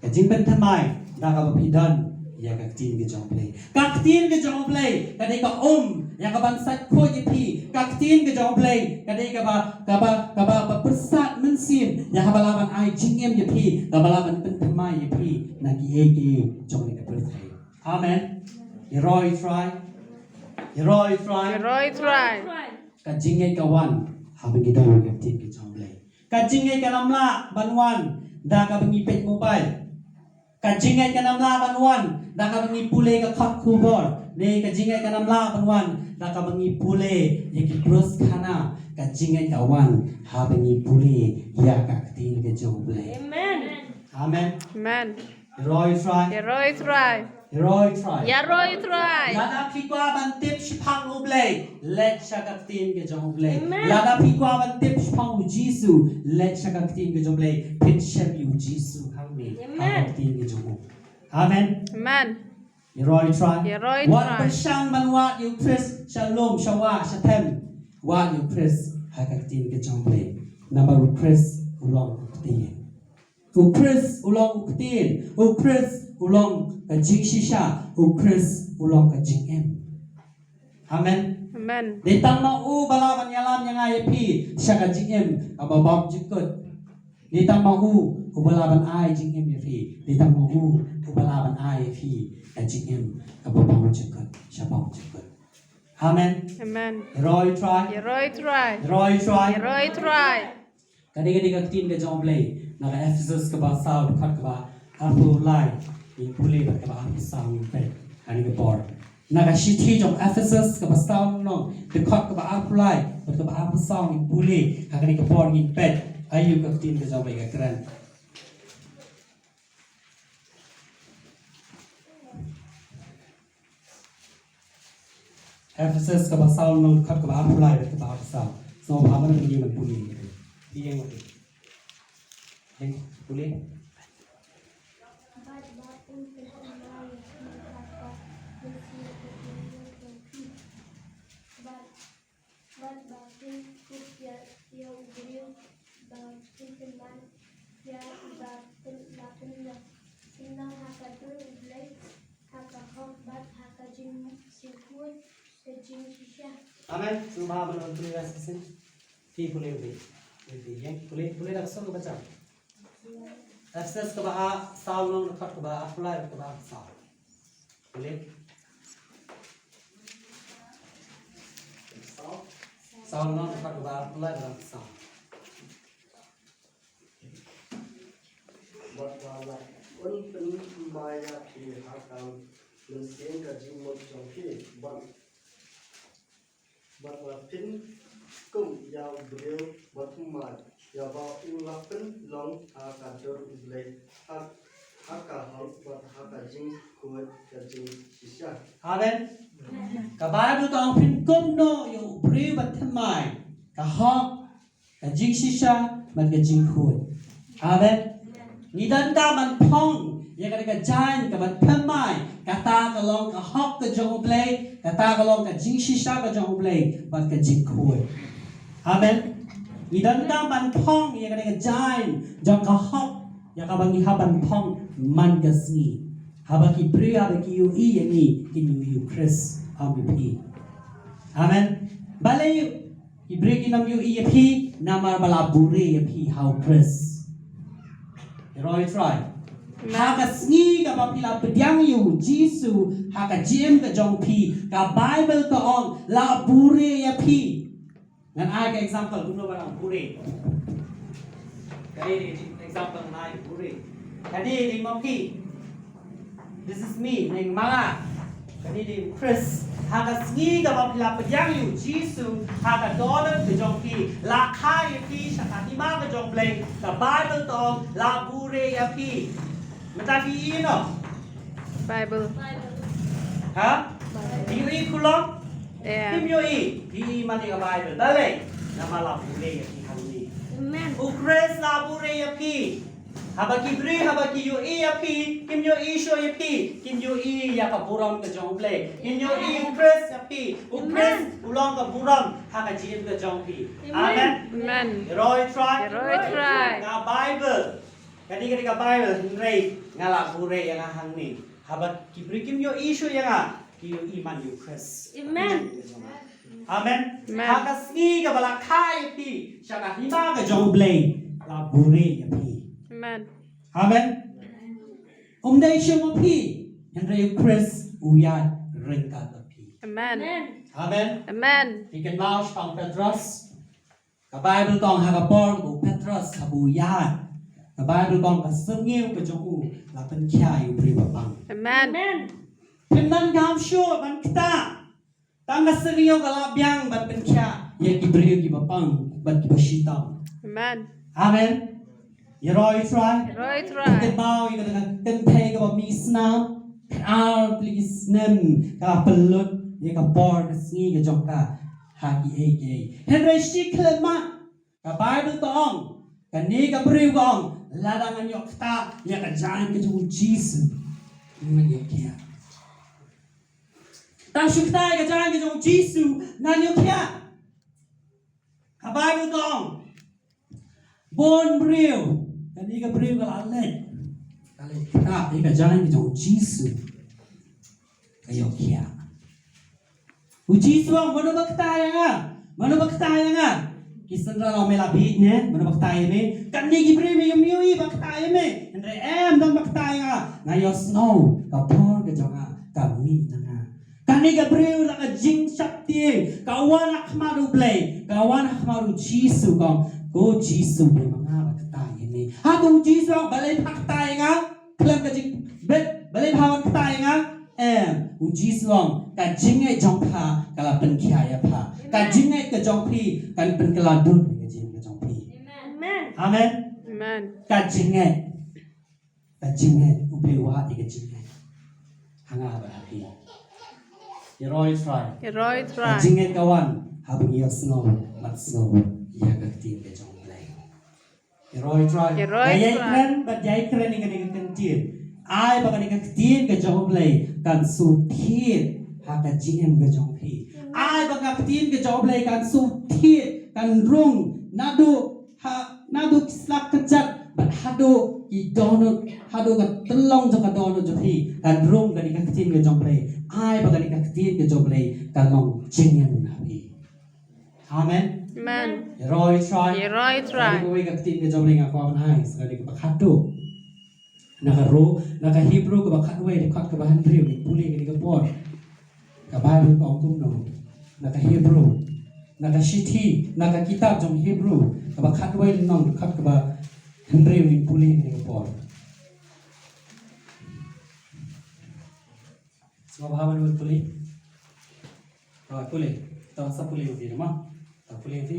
ka jing ben thamai da ka ba pidan ya ka tin ke jong play ka tin ke jong play ka de ka ya ka ban sat kho ye pi ka tin ke jong play ka de ka ba persat men sim ya ka ba laban ai jing em ye pi ka ba laban ben thamai ye pi na ki e ke jong le ka per thai. Amen. Heroi try Heroi try. ka jing e ka wan ha ba gi dong ka tin ke jong play ka jing e ka lamla banwan da ka bangi pet mobile ka jing e ka namla banwan da ka bangi pule ka khak khubor ne ka jing e ka namla banwan da ka bangi pule ye ki cross khana ka jing e ka wan ha bangi pule ya ka tin ke jong play. Amen. Amen. Amen. Heroi try Heroi try. heroi try Heroi try. Lada pikwa ban tip shpang ublay let shakaktin ke jong ublay Amen. lada pikwa ban tip shpang u jisu let shakaktin ke jong ublay pin shem yu jisu hangmi Amen. hakaktin ke jong. Amen. Amen. Heroi try Heroi wat try. bershang ban wat yu Chris shalom shawa shatem wat yu Chris hakaktin ke jong ublay number u Chris ulong kutin u Chris ulong kutin u Chris ulong ka jing shisha u Chris ulong ka jing em. Amen. Amen. Di tang ma u balaban yalam yang ay pi siya ka jing em ka babab jikot. Di tang ma u balaban ay jing em pi. Di tang ma u balaban ay pi ka jing em ka babab jikot siya babab jikot. Amen. Amen. Heroi try. Heroi try. Heroi try. Heroi try. Kadi ka tin ka jong play na ka Ephesus ka ba South khat ka ba Apple Light in puli ba ka ba sang in pe ani ka por naga city jong Ephesus ka ba sound no the khot ka ba apply ba ka ba sang in puli hakani ka por in pe ayu ka tin ka jong ba ka kran Ephesus ka ba sound no khot ka ba apply ba ka ba sang so ba man ni man puli di yang mo puli Amen. Subha manon puli rasasin. Fi puli ubi. Ubi yang puli rakso ka baca. Access ka ba sound long khot ka ba apply ka ba sound. Puli. Sound long khot ka ba apply ka sound. Wala pynthymmai ki hakam lensian ka jingmot jong ki wala pin kum yaw breu pynthymmai ya ba ulapen long ka jor ublay haka hal bat haka jing kuat ka jing sisya. Amen. Ka Bible tong pin kum no yo breu pynthymmai ka hok ka jing shisha man ka jing khoi. Amen. Ni dan da man pong ya ka jain ka pynthymmai ka ta ka long ka hok ka jong play ka ta ka long ka jing shisha ka jong play man ka jing khoi. Amen. Ni dan da man pong ya ka jain jong ka hok ya ka bang haban pong man ka sngi. Haba ki breu haba ki yu i yani kin yu Chris pi. Amen. Balay ibreu ki nam yu i pi namar bala bure pi how Chris. Roy try. Haka sngi ka papila pedyang yu Jisu haka jim ka jong pi ka Bible ka on la bure ya pi. Ngan ai ka example kuno barang bure. Kaya example nai bure. Kadi di moki. This is me ning mga. Kadi di Chris haka sngi ka papila pedyang yu Jisu haka dollar ka jong pi la khai pi sakati ma ka jong play ka Bible ka on la bure ya pi. Mata pi no? Bible. Ha? Pi kulong? Yeah. Kim yo i? Pi mati ka Bible. Dale. Nama la bure ya pi kami. Amen. Ukres la bure ya pi. Habaki bri habaki yo i ya pi. Kim yo i sho ya pi. Kim yo i ya ka buram ka jong play. Kim yo i ukres ya pi. Ukres ulong ka buram haka jim ka jong pi. Amen. Amen. Roy try. Roy try. Nga Bible. Kadi ka Bible hingray nga la bure yang hang ni. Habat kibri kim yo issue yang ki yo iman yo Chris. Amen. Amen. Amen. Hakasni ka bala khai pi shaka hima ka jong blay la bure ya pi. Amen. Amen. Umday siya mo pi hingray yo Chris uya ring ka pi. Amen. Amen. Amen. Ikan mau tong Petrus. Ka Bible tong hagapor ko Petrus kabuya. Ka Bible tong ka sengeu ka jong la pen kya yu bri bang. Amen. Pendan gam sure ban kita. Tangga sengeu ka la biang ban pen kya ye ki bri ki bang ban ki basitang. Amen. Amen. You roy try. Roy Ikan try. mau yu ka ten pay ka ba mi snam. Ar please nem ka pelut ye ka por ka sngi ka jong ka ha ki e. Henry Shiklema ka Bible tong kani ka bri gong ladangan yok ta ya ka jan ka jung Jisu ngan yok kya ta shukta ka jan ka jung Jisu ngan yok kya ka Bible gong bon brio kani ka brio ka alet kale ta ka jan ka jung Jisu ka yok kya u Jisu ang manubakta yang Kisan ra mela bit ne mana baktai me kan ni gibre me yumi baktai me andre em dan baktai nga yo snow ka por ka jonga ka mi nga kan ni gibre la ka jing shakti ka wan khmaru play ka wan khmaru Jisu ka go Jisu be mga baktai me ha go Jisu balai baktai nga klam ka jing bet Jesus long ka jingai jong pha kala pen khia ya pha ka jingai ka jong phi kan pen kala dun ka jing ka jong phi Amen. amen Amen. ka jingai uble wa ka jingai hanga ba phi Roy try Roy ka try. jingai kawan habang ya snow mat snow ya ka tin ka jong play Roy try Roy try. but yai kren ni kan tin ai ba kan ka tin ka jong play kan su thiên ha ka jing ka jong phi ai ba ka tin ka jong play kan su thiên kan rung nadu slap ka chat but hado I dono hado ka telong ka dono jo phi kan rung ka ni ka tin ka jong play ai ba ka ni ka tin ka jong play kan long jing na phi amen Amen. Roy try Roy try. Kami ka tin ka jong play nga kwa man hai sekali ka khatu naka Hebrew ka bakhat way ka ka bahan riu ni puli ni ka por ka Bible ka ongkum no naka Hebrew naka Shithi naka kitab jong Hebrew ka bakhat way nong ka ka ba riu ni puli ni ka por semua bahawan buat puli puli tahu sa puli di rumah tahu puli di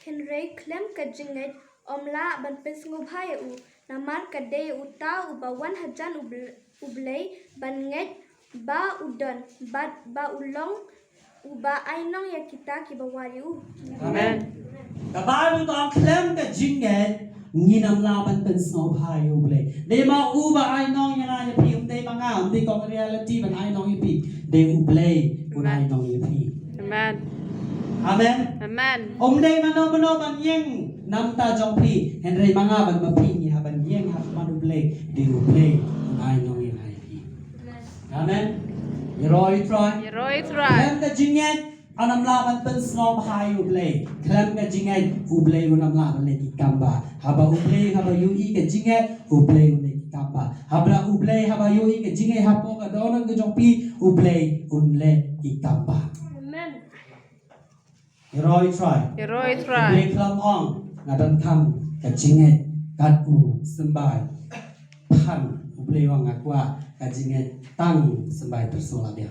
Henry klem ka jinget omla ban pes ngubhai u namar ka de uta u bawan hajan ublei ban nget ba udan ba ulong u ba ainong ya kita ki bawari u Amen. ka Bible ka klem ka jinget nginam laban pen snow pai uble de ma u ba ai nong yana ya pi de ma nga de ko reality ban ai nong pi de uble un ai nong pi Amen. amen Amen. de mano ban yeng nam ta jong pi henry manga ban ma pi ni ha ban yeng ha man uble de uble un ai nong ya pi amen Roy try Roy try. klem ka jinget anam laban pen snow pai uble klem ka jinget uble unam laban le ki kamba haba uble haba yui ka jinget uble une ki kamba haba uble haba yui ka jinget hapo ka donon ka jong pi uble unle ki kamba amen Roy try Roy uble try. klam ong ngadan kam ka jinget kat u sembai pan uble wang akwa ka jinget tang sembai tersola dia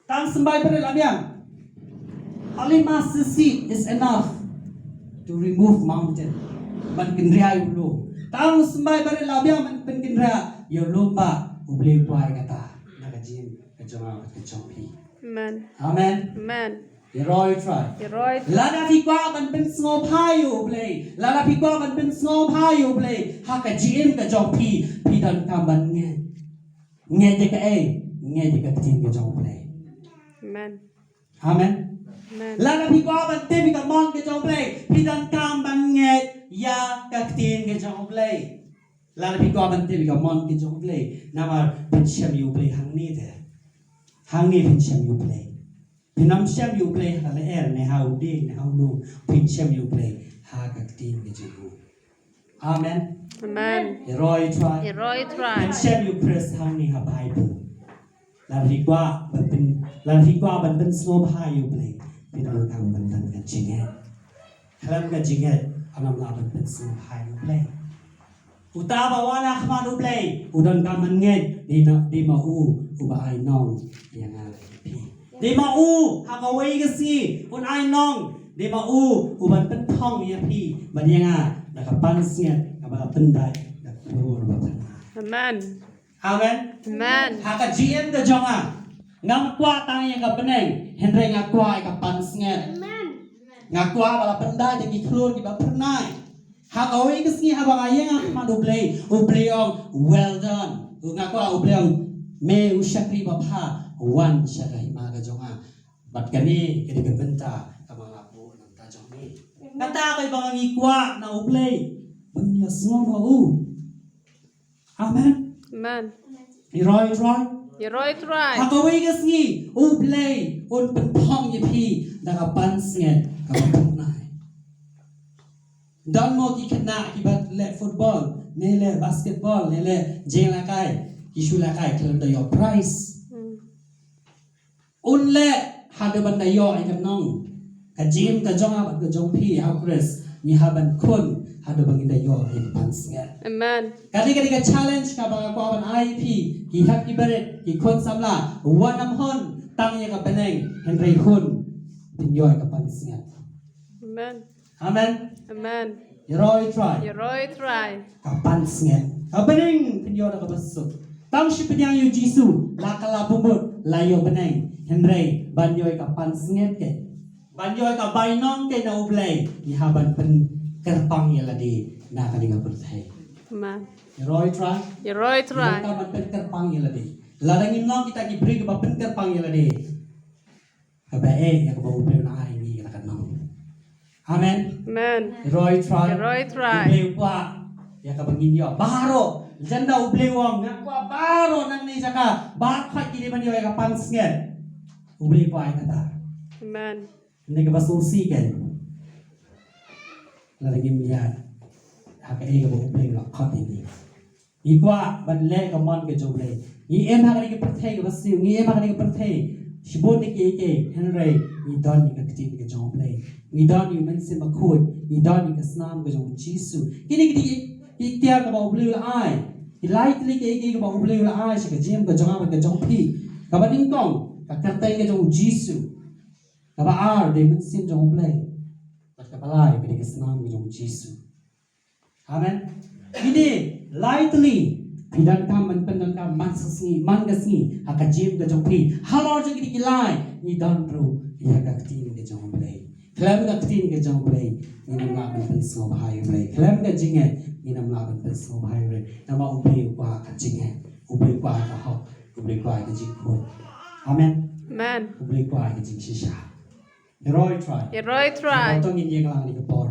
tang sembai berlabiang only master seed is enough to remove mountain ban kinria ulo tang sembai berlabiang ban kinria yo lomba uble kwai kata nakajin kajonga kachompi Amen. amen Amen. Roy try Roy try. lada pikwa ban pen sngo phayu uble lada pikwa ban pen sngo phayu uble hakajin kachompi pidan kamban nge je ka nge je ka tin ka jong uble Amen. amen Amen. Lada pikwa ban te bika mon ke jong play pidan kam ban nge ya ka tin ke jong play Lada pikwa ban te bika mon ke jong play namar bin shem yu play hang ni bin shem yu play pinam shem yu play ha le er ne how ding ne how no bin shem yu play ha ka tin ke jong amen Amen. Roy try Roy try. bin shem yu press hang ni ha bible Lada pikwa ban ben slow yu play pinam kam ban tan ka jinget Kalam ka jinget anam laban pen slow yu play Utaba wala khman ublay udan ka manget di ma u uba ai nong yang pi di ma u ha ka wei ka si un ai nong di ma u uban pen thong ya pi ban yang na ka pan snget ka ba pen dai ka ru ba pan Amen. amen Amen. ha ka gm ka jonga ngam kwa tang yang ka peneng henre nga kwa ka pan snget amen nga kwa bala pen dai de ki klon ki ba pernai Hak awak kesini abang ayah ngah madu ublay well done. Ngakwa ublay me usyakri bapa wan syakri maga jonga. Bat kani kini kebenta kama labu nanta jongi. Kata kay bang ngikwa na ublay bangya semua bau. Amen. Amen. Roy. Roy try. Hak awak kesini ublay un penpong yepi nakapansnya kama pernah. Dan mau kena akibat le football, nele basketball, nele jeng lakai, isu lakai kalau dayo prize. Unle hada bandayo ikan nong, kajim kajong apa kajong pi hapres, ni haban kun hado bangin da yo in pansnga Amen. kadi challenge ka bang ko ban IP ki happy beret ki kon samla wanam hon tang ya ka beneng henry hun tin yo ka pansnga Amen. amen Amen. Roy try Roy try. ka pansnga ka beneng tin yo ka basuk tang shi penyang yu jisu la kala bumut la yo beneng henry ban yo ka pansnga ke ban yo ka bainong ke na ublay ni haban pen kerpang ya ladi na kadinga perthai Amen. Roy try Roy kita try. man pen kerpang ya ladi ladang imnong kita ki beri ka pen kerpang ya ladi ka ba ya ka ba ublay na ai ni ka nong amen Amen. Roy try Roy try. ublay pa ya ka bangin yo baro janda ublay wong na kwa baro nang ni saka ba khat ki man yo ka pan snget ublay pa ai kata Amen. ni ka basusi kan ladang imyan hak e ka ba ublay la khat ni ikwa ban le ka mon ke joble ni em ha ka perthai ka basu ni em ha ka perthai shibon ke henry ni don ni ka tin ke joble ni don ni men se makhut ni don ni ka snam ka jong jisu kini iktia ka ba ublay la ai ki lightly ke ka ba ublay la ai se ka jem ka jong ka jong phi ka ba ning kong ka kartai ka jong jisu ka ba ar de men sim jong ublay ka ba lai ka snam ka jong jisu amen ini lightly pidan kam man pendan kam man sasni man gasni haka jim ga jongpi halor jong ki lai ni dan pro ya ka tin ga jong play klam ga tin ga jong play ni nam la ban pen so bhai play klam ga jinge ni nam la ban pen so bhai re nama ubai kwa ka jinge ubai kwa ka ho ubai kwa ka jing ko amen Amen. ubai kwa ka jing shisha Roy try Roy try. tong in ye ga ni ka por